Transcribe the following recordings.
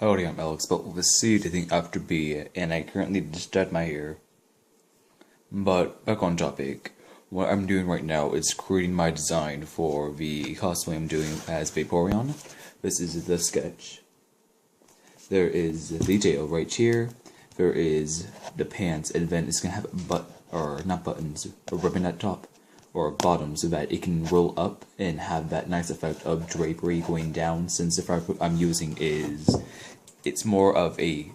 Howdy, I'm Alex, but with a C to think after B, and I currently just dyed my hair. But back on topic, what I'm doing right now is creating my design for the cosplay I'm doing as Vaporeon. This is the sketch. There is the tail right here. There is the pants, and then it's gonna have not buttons, a ribbon at top or bottom, so that it can roll up and have that nice effect of drapery going down. Since the fabric I'm using it's more of a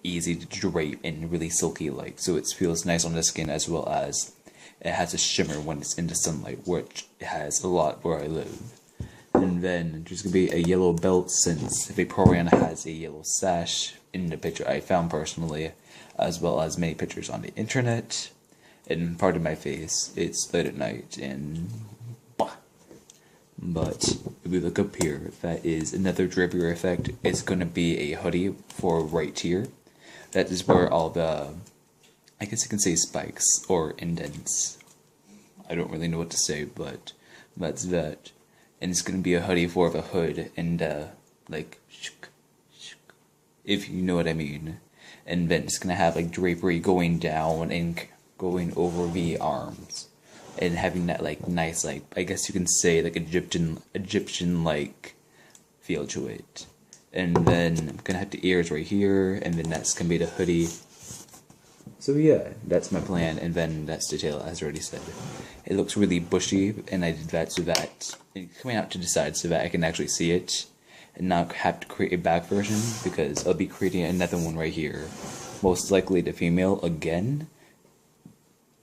easy to drape and really silky so it feels nice on the skin, as well as it has a shimmer when it's in the sunlight, which it has a lot where I live. And then there's gonna be a yellow belt, since Vaporeon has a yellow sash in the picture I found personally, as well as many pictures on the internet. And part of my face, it's late at night, and but if we look up here, that is another drapery effect. It's gonna be a hoodie for right here. That is where all the, I guess you can say, spikes or indents. I don't really know what to say, but that's that. And it's gonna be a hoodie for the hood, and if you know what I mean. And then it's gonna have drapery going down and going over the arms, and having that nice I guess you can say Egyptian feel to it. And then I'm gonna have the ears right here, and then that's gonna be the hoodie. So yeah, that's my plan, and then that's the tail, as I already said. It looks really bushy, and I did that so that it's coming out to the side so that I can actually see it and not have to create a back version, because I'll be creating another one right here, most likely the female again,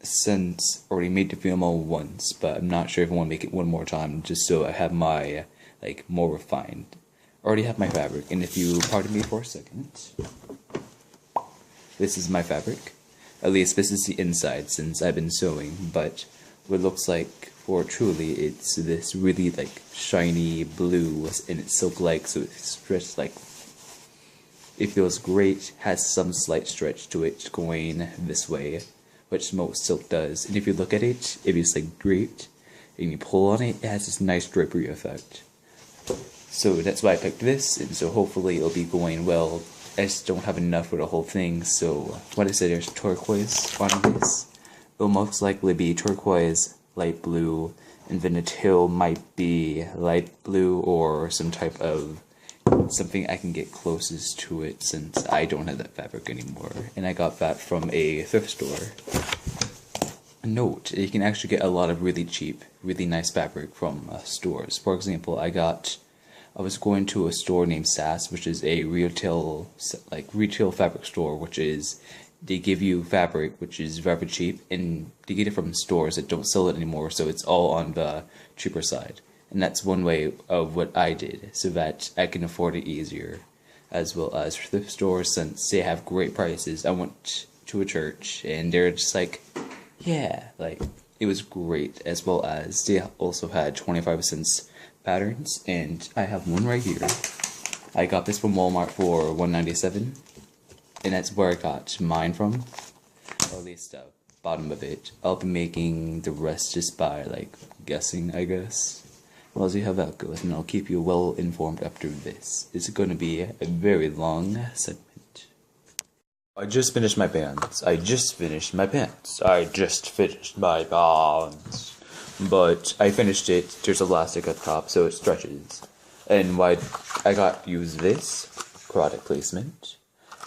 since I already made the female once, but I'm not sure if I want to make it one more time, just so I have my more refined. I already have my fabric, and if you pardon me for a second, this is my fabric. At least this is the inside, since I've been sewing. But what it looks like for truly, it's this really shiny blue, and it's silk-like, so it's stretched it feels great. Has some slight stretch to it going this way, which most silk does. And if you look at it, if it's draped and you pull on it, it has this nice drapery effect. So that's why I picked this, and so hopefully it'll be going well. I just don't have enough for the whole thing, so what I said, there's turquoise on this. It'll most likely be turquoise, light blue, and then the tail might be light blue or some type of something I can get closest to it, since I don't have that fabric anymore, and I got that from a thrift store. Note, you can actually get a lot of really cheap, really nice fabric from stores. For example, I was going to a store named Sass, which is a retail fabric store, which is, they give you fabric which is very cheap, and they get it from stores that don't sell it anymore, so it's all on the cheaper side. And that's one way of what I did, so that I can afford it easier, as well as thrift stores, since they have great prices. I went to a church, and they're just yeah, it was great, as well as they also had 25 cents patterns, and I have one right here. I got this from Walmart for $1.97, and that's where I got mine from, or at least the bottom of it. I'll be making the rest just by guessing, I guess. Well, see how that goes, and I'll keep you well informed after this. It's going to be a very long segment. I just finished my pants. But I finished it. There's elastic at the top, so it stretches. And why I use this product placement.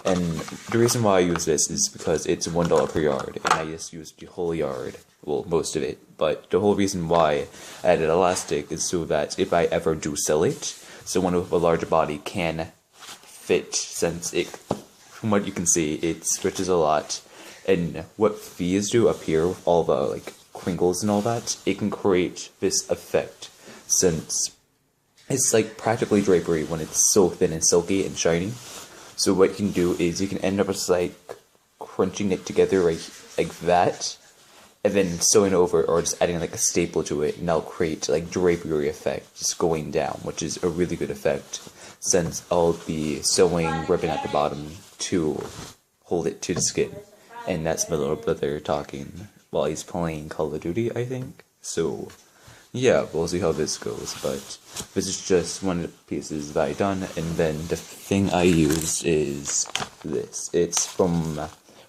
And the reason why I use this is because it's $1 per yard, and I just used the whole yard. Well, most of it. But the whole reason why I added elastic is so that if I ever do sell it, someone with a larger body can fit, since it, from what you can see, it stretches a lot. And what these do up here with all the crinkles and all that, it can create this effect, since it's practically drapery when it's so thin and silky and shiny. So what you can do is you can end up just crunching it together like that, and then sewing over, or just adding a staple to it, and that'll create drapery effect just going down, which is a really good effect, since I'll be sewing ribbon at the bottom to hold it to the skin. And that's my little brother talking while he's playing Call of Duty, I think. So yeah, we'll see how this goes, but this is just one of the pieces that I done, and then the thing I used is this. It's from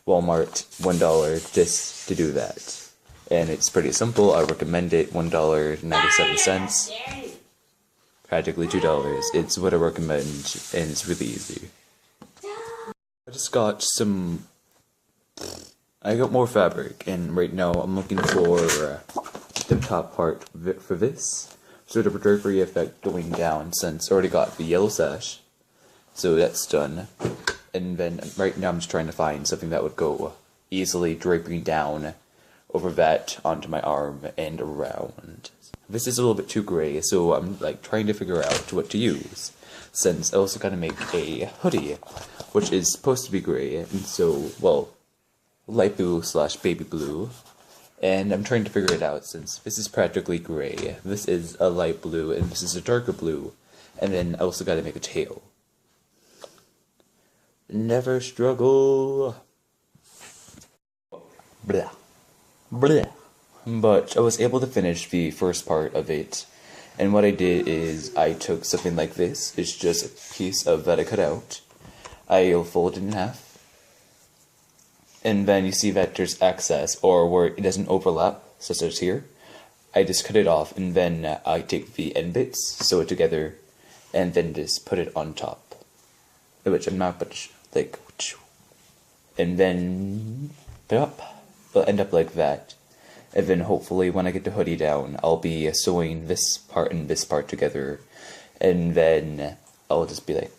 Walmart, $1 just to do that. And it's pretty simple. I recommend it. $1.97, practically $2. It's what I recommend, and it's really easy. I just got some. I got more fabric, and right now I'm looking for the top part for this. So the drapery effect going down, since I already got the yellow sash, so that's done. And then right now I'm just trying to find something that would go easily draping down over that onto my arm and around. This is a little bit too gray, so I'm like trying to figure out what to use, since I also gotta make a hoodie, which is supposed to be gray, and so, well, light blue / baby blue, and I'm trying to figure it out, since this is practically gray, this is a light blue, and this is a darker blue, and then I also gotta make a tail. Never struggle. Blah. Blah. But I was able to finish the first part of it, and what I did is I took something like this. It's just a piece of that I cut out. I'll fold it in half, and then you see that there's excess, or where it doesn't overlap, such as here. I just cut it off, and then I take the end bits, sew it together, and then just put it on top, which I'm not, but like, and then it'll end up like that. And then hopefully when I get the hoodie down, I'll be sewing this part and this part together, and then I'll just be like,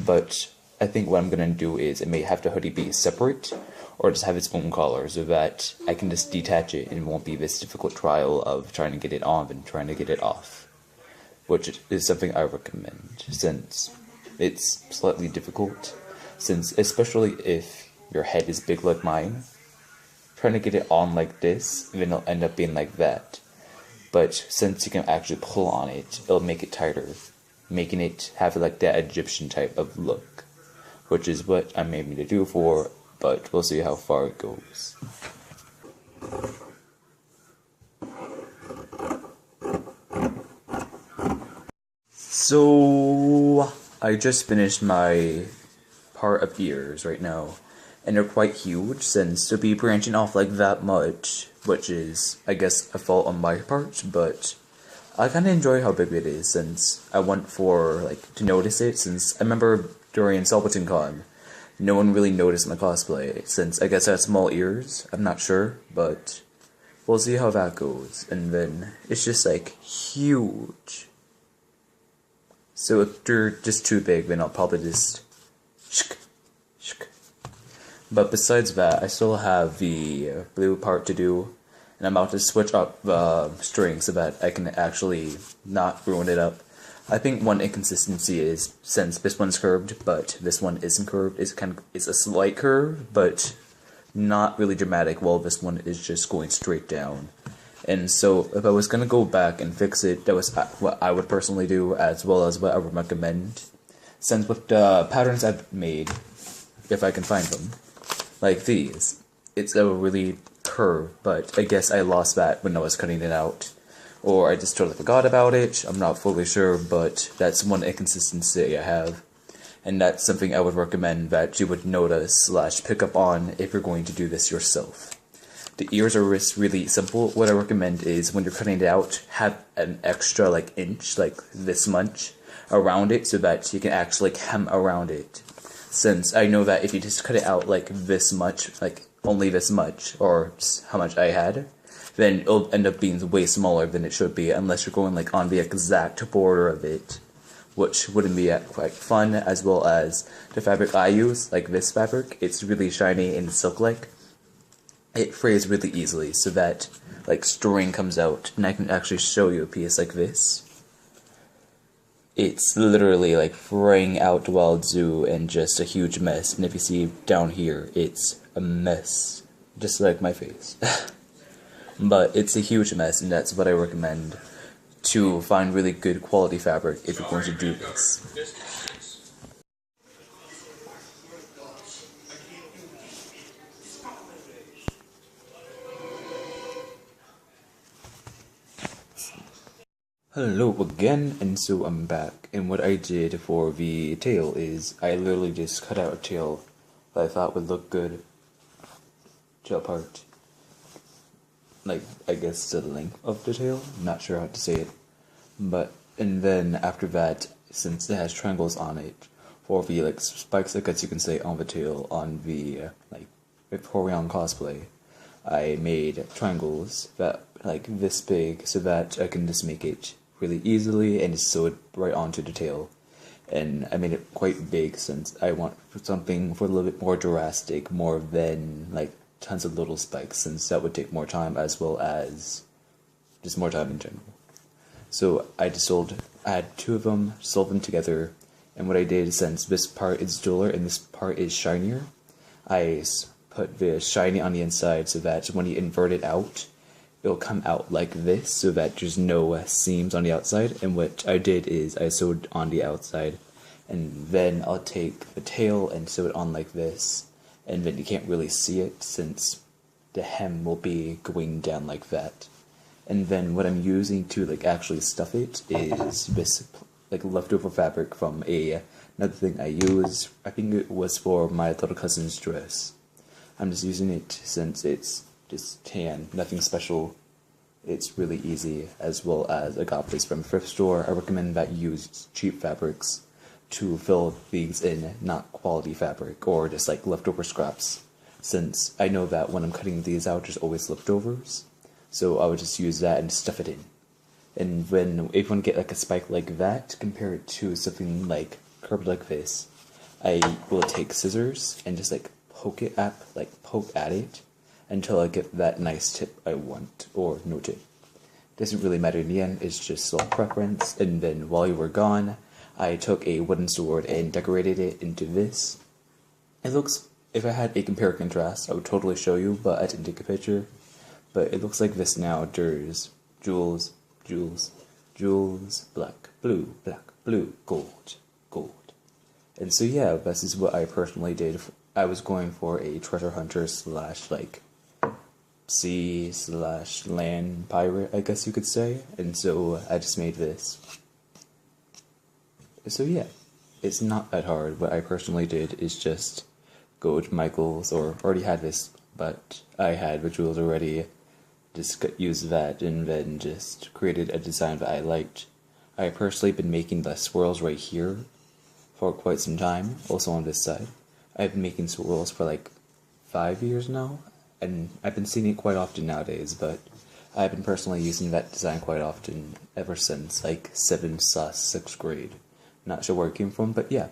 but I think what I'm gonna do is I may have the hoodie be separate, or just have its own collar, so that I can just detach it and it won't be this difficult trial of trying to get it on and trying to get it off, which is something I recommend, since it's slightly difficult, since especially if your head is big like mine, trying to get it on like this, then it'll end up being like that. But since you can actually pull on it, it'll make it tighter, making it have like that Egyptian type of look, which is what I'm aiming to do for, but we'll see how far it goes. So I just finished my part of ears right now, and they're quite huge, since to be branching off like that much, which is, I guess, a fault on my part, but I kind of enjoy how big it is, since I want for, like, to notice it, since I remember during SalbatonCon, no one really noticed my cosplay, since I guess I had small ears, I'm not sure, but we'll see how that goes, and then it's just, like, huge. So if they're just too big, then I'll probably just shk, shk. But besides that, I still have the blue part to do, and I'm about to switch up strings so that I can actually not ruin it up. I think one inconsistency is, since this one's curved, but this one isn't curved, it's a slight curve, but not really dramatic, while this one is just going straight down. And so, if I was gonna go back and fix it, that was what I would personally do, as well as what I would recommend. Since with the patterns I've made, if I can find them, like these, it's a really curve, but I guess I lost that when I was cutting it out, or I just totally forgot about it. I'm not fully sure, but that's one inconsistency I have, and that's something I would recommend that you would notice / pick up on if you're going to do this yourself. The ears are just really simple. What I recommend is when you're cutting it out, have an extra like inch, like this much, around it, so that you can actually hem around it. Since I know that if you just cut it out like this much, like only this much, or how much I had, then it'll end up being way smaller than it should be, unless you're going like on the exact border of it, which wouldn't be quite fun, as well as the fabric I use, like this fabric, it's really shiny and silk-like. It frays really easily, so that like string comes out, and I can actually show you a piece like this. It's literally like fraying out wild zoo and just a huge mess, and if you see down here, it's a mess, just like my face. But it's a huge mess, and that's what I recommend to find really good quality fabric if you're going to do this. Hello again, and so I'm back, and what I did for the tail is I literally just cut out a tail that I thought would look good, tail part, like, I guess the length of the tail, I'm not sure how to say it, and then after that, since it has triangles on it, for the, like, spikes, I guess you can say, on the tail, on the, like, Vaporeon cosplay, I made triangles that, like, this big, so that I can just make it really easily and just sew it right onto the tail. And I made it quite big since I want something for a little bit more drastic, more than like tons of little spikes, since that would take more time as well as just more time in general. So I had two of them, sold them together, and what I did, since this part is duller and this part is shinier, I put the shiny on the inside so that when you invert it out, it'll come out like this, so that there's no seams on the outside. And what I did is I sewed on the outside, and then I'll take the tail and sew it on like this, and then you can't really see it since the hem will be going down like that. And then what I'm using to like actually stuff it is this like leftover fabric from another thing I used. I think it was for my little cousin's dress. I'm just using it since it's just tan, nothing special. It's really easy, as well as I got this from a thrift store. I recommend that you use cheap fabrics to fill these in, not quality fabric or just like leftover scraps, since I know that when I'm cutting these out there's always leftovers, so I would just use that and stuff it in. And when if you want to get like a spike like that, compare it to something like curved like this, I will take scissors and just like poke at it until I get that nice tip I want, or no tip. Doesn't really matter in the end, it's just self-preference. And then while you were gone, I took a wooden sword and decorated it into this. It looks, if I had a compare contrast, I would totally show you, but I didn't take a picture. But it looks like this now. There's jewels, jewels, jewels, black, blue, gold, gold. And so yeah, this is what I personally did. I was going for a treasure hunter slash like sea/land pirate, I guess you could say, and so I just made this. So yeah, it's not that hard. What I personally did is just go to Michael's, or already had this, but I had the jewels already, just use that and then just created a design that I liked. I personally been making the swirls right here for quite some time, also on this side. I've been making swirls for like 5 years now, and I've been seeing it quite often nowadays, but I've been personally using that design quite often ever since like 7th/6th grade. Not sure where it came from, but yeah.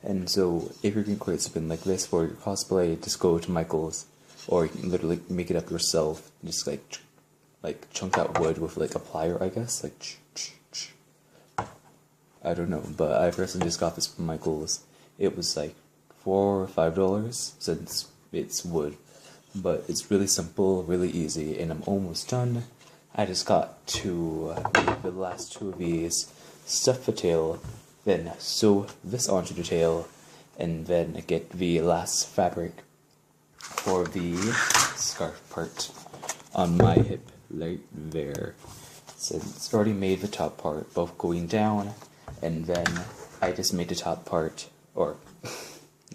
And so if you're going to create something like this for your cosplay, just go to Michael's, or you can literally make it up yourself. Just like chunk out wood with like a plier, I guess, like I don't know, but I personally just got this from Michael's. It was like $4 or $5 since it's wood, but it's really simple, really easy, and I'm almost done. I just got to make the last two of these, stuff the tail, then sew this onto the tail, and then get the last fabric for the scarf part on my hip right there. So it's already made the top part, both going down, and then I just made the top part, or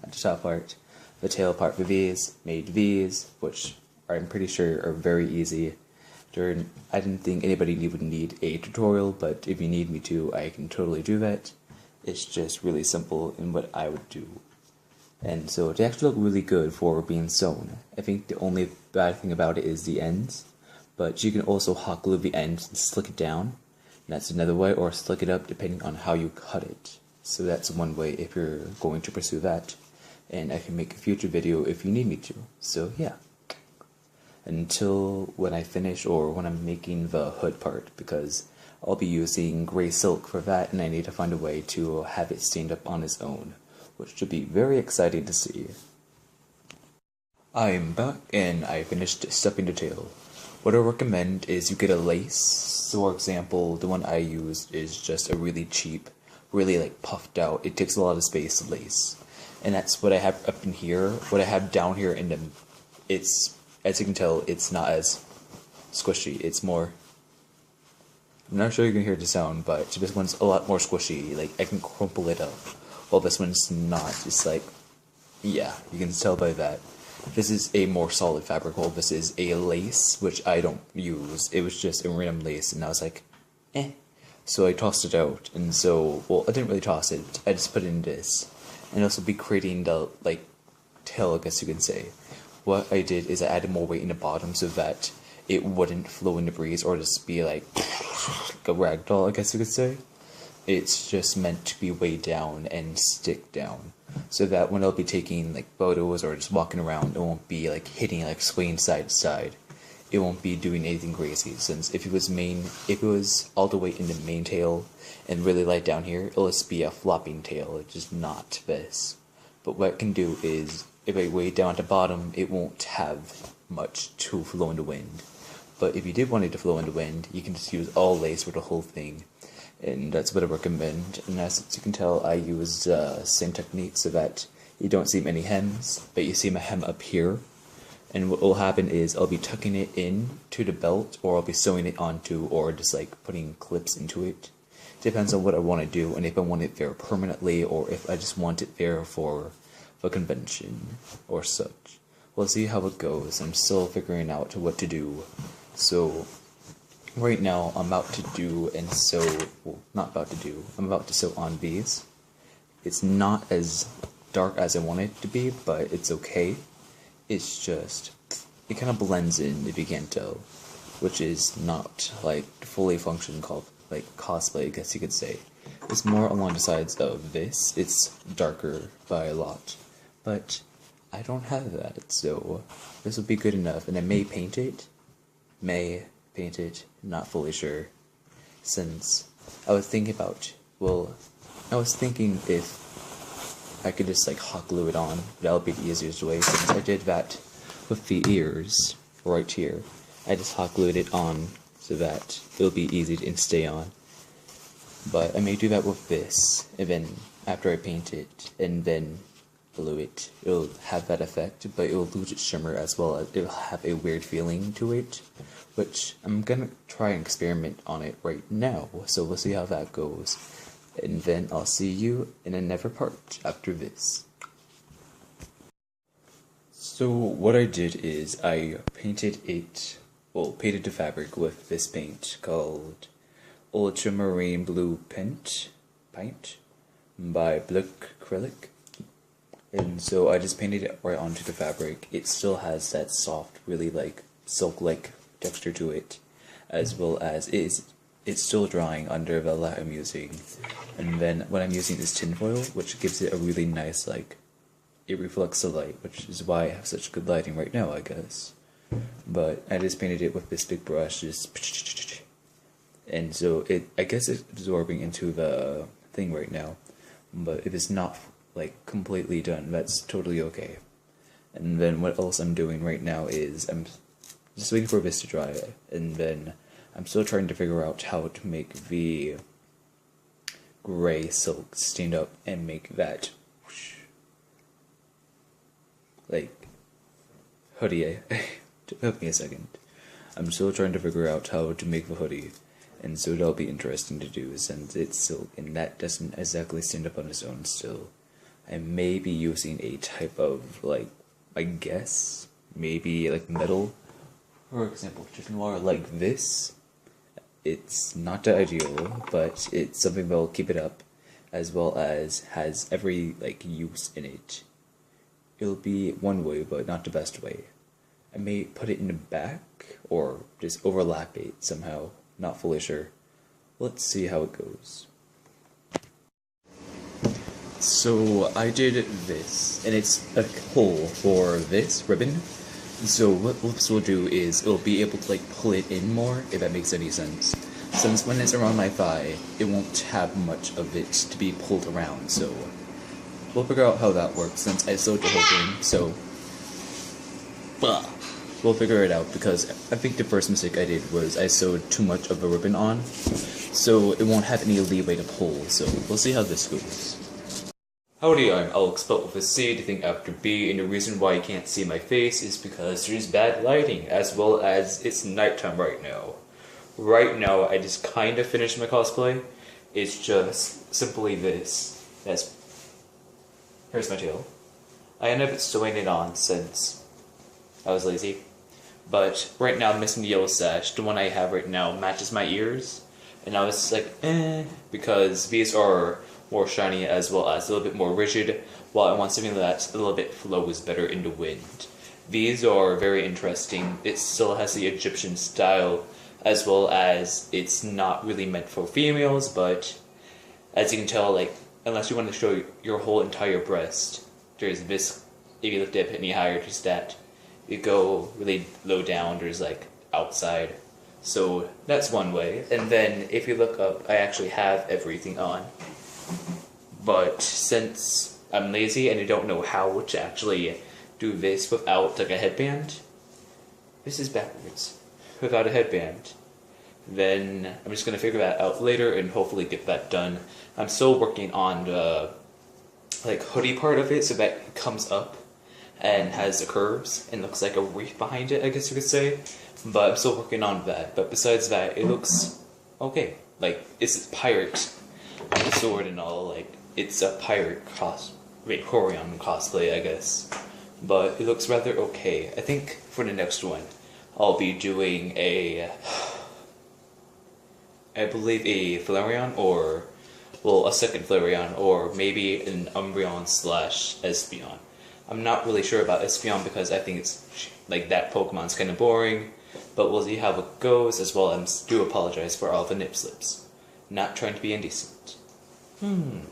not the top part, the tail part for these, made these, which I'm pretty sure are very easy. I didn't think anybody would need a tutorial, but if you need me to, I can totally do that. It's just really simple in what I would do. And so they actually look really good for being sewn. I think the only bad thing about it is the ends, but you can also hot glue the ends and slick it down. And that's another way, or slick it up depending on how you cut it. So that's one way if you're going to pursue that. And I can make a future video if you need me to. So yeah. Until when I finish, or when I'm making the hood part, because I'll be using gray silk for that, and I need to find a way to have it stand up on its own, which should be very exciting to see. I'm back, and I finished stuffing the tail. What I recommend is you get a lace. So for example, the one I used is just a really cheap, really like puffed out, it takes a lot of space lace. And that's what I have up in here. What I have down here in the, it's, as you can tell, it's not as squishy, it's more, I'm not sure you can hear the sound, but this one's a lot more squishy. Like, I can crumple it up. While this one's not. It's like, yeah, you can tell by that. This is a more solid fabric, while this is a lace, which I don't use. It was just a random lace, and I was like, eh. So I tossed it out, and so, well, I didn't really toss it. I just put it in this. And also be creating the, like, tail, I guess you can say. What I did is I added more weight in the bottom so that it wouldn't flow in the breeze or just be like a ragdoll, I guess you could say. It's just meant to be way down and stick down, so that when I'll be taking like photos or just walking around, it won't be like hitting, like swaying side to side. It won't be doing anything crazy, since if it was all the way in the main tail and really light down here, it'll just be a flopping tail. It's just not this. But what it can do is, if I weigh down at the bottom, it won't have much to flow in the wind. But if you did want it to flow in the wind, you can just use all lace for the whole thing. And that's what I recommend. And as you can tell, I use same technique so that you don't see any hems, but you see my hem up here. And what will happen is I'll be tucking it in to the belt, or I'll be sewing it onto, or just like putting clips into it. Depends on what I want to do, and if I want it there permanently, or if I just want it there for a convention or such. We'll see how it goes. I'm still figuring out what to do. So right now I'm about to do and sew, well, not about to do, I'm about to sew on these. It's not as dark as I want it to be, but it's okay. It's just, it kind of blends in if you can't tell, which is not like fully function called like cosplay, I guess you could say. It's more along the sides of this. It's darker by a lot, but I don't have that, so this will be good enough. And I may paint it, not fully sure, since I was thinking about, well, I was thinking if I could just like hot glue it on, that would be the easiest way, since I did that with the ears right here. I just hot glued it on so that it'll be easy to stay on. But I may do that with this, and then after I paint it and then glue it, it'll have that effect, but it'll lose its shimmer as well as it'll have a weird feeling to it, which I'm gonna try and experiment on it right now, so we'll see how that goes. And then I'll see you in another part after this. So what I did is I painted the fabric with this paint called Ultramarine Blue Paint by Blick Acrylic. And so I just painted it right onto the fabric. It still has that soft, really like silk-like texture to it, as well as it's still drying under the light I'm using. And then what I'm using is tinfoil, which gives it a really nice, like, it reflects the light, which is why I have such good lighting right now, I guess. But I just painted it with this big brush, just, and so I guess it's absorbing into the thing right now. But if it's not like completely done, that's totally okay. And then what else I'm doing right now is I'm just waiting for this to dry, and then I'm still trying to figure out how to make the gray silk stand up and make that whoosh, like hoodie. Help me a second. I'm still trying to figure out how to make the hoodie, and so that'll be interesting to do since it's silk and that doesn't exactly stand up on its own still. I may be using a type of, like, I guess, maybe like metal, for example, just more like this. It's not the ideal, but it's something that'll keep it up, as well as has every, like, use in it. It'll be one way, but not the best way. I may put it in the back, or just overlap it somehow, not fully sure. Let's see how it goes. So I did this, and it's a hole for this ribbon. So what this will do is it'll be able to like pull it in more, if that makes any sense. Since when it's around my thigh, it won't have much of it to be pulled around, so we'll figure out how that works since I sewed the whole thing, so we'll figure it out, because I think the first mistake I did was I sewed too much of a ribbon on, so it won't have any leeway to pull, so we'll see how this goes. Howdy, I'm Alex, spelled with a C, the thing after B, and the reason why you can't see my face is because there's bad lighting, as well as it's nighttime right now. right now I just kind of finished my cosplay. It's just simply this. Here's my tail. I ended up sewing it on since I was lazy. But right now I'm missing the yellow sash. The one I have right now matches my ears. And I was like, because these are more shiny as well as a little bit more rigid, while I want something that a little bit flows better in the wind. These are very interesting. It still has the Egyptian style, as well as it's not really meant for females, but as you can tell, like, unless you want to show your whole entire breast, there's this, if you lift it up any higher, just that. You go really low down, there's like outside. So that's one way. And then if you look up, I actually have everything on. But since I'm lazy and I don't know how to actually do this without like a headband, this is backwards, without a headband, then I'm just going to figure that out later and hopefully get that done. I'm still working on the like hoodie part of it so that it comes up and has the curves and looks like a wreath behind it, I guess you could say. But I'm still working on that. But besides that, it looks okay. Like, it's a pirate on the sword and all. Like, it's a pirate Vaporeon cosplay, I guess. But it looks rather okay. I think for the next one, I'll be doing I believe a Flareon, or, well, a second Flareon, or maybe an Umbreon / Espeon. I'm not really sure about Espeon because I think it's like that Pokemon's kind of boring, but we'll see how it goes. As well, I do apologize for all the nip slips. Not trying to be indecent. And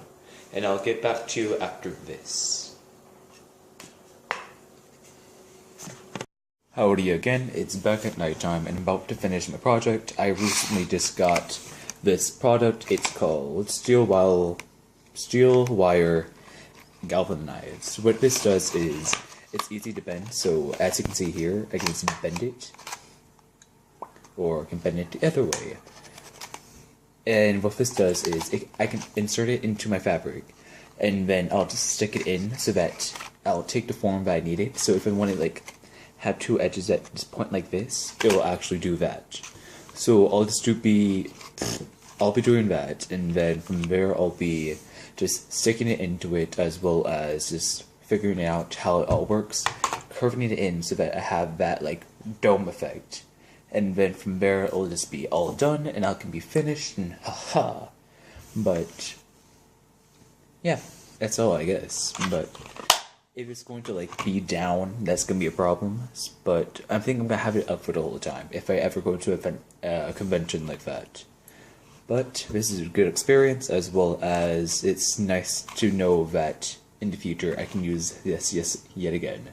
I'll get back to you after this. Howdy again, it's back at nighttime and about to finish my project. I recently just got this product. It's called Steel Wire Galvanized. What this does is, it's easy to bend, so as you can see here, I can just bend it, or I can bend it the other way. And what this does is, I can insert it into my fabric, and then I'll just stick it in so that I'll take the form that I need it. So if I want to like have two edges that just point like this, it will actually do that. So I'll be doing that, and then from there I'll be just sticking it into it, as well as just figuring out how it all works, curving it in so that I have that like dome effect, and then from there it'll just be all done and I can be finished and haha. But yeah, that's all I guess. But if it's going to like be down, that's gonna be a problem. But I'm thinking I'm gonna have it up for the whole time if I ever go to a convention like that. But this is a good experience, as well as it's nice to know that in the future I can use this yet again.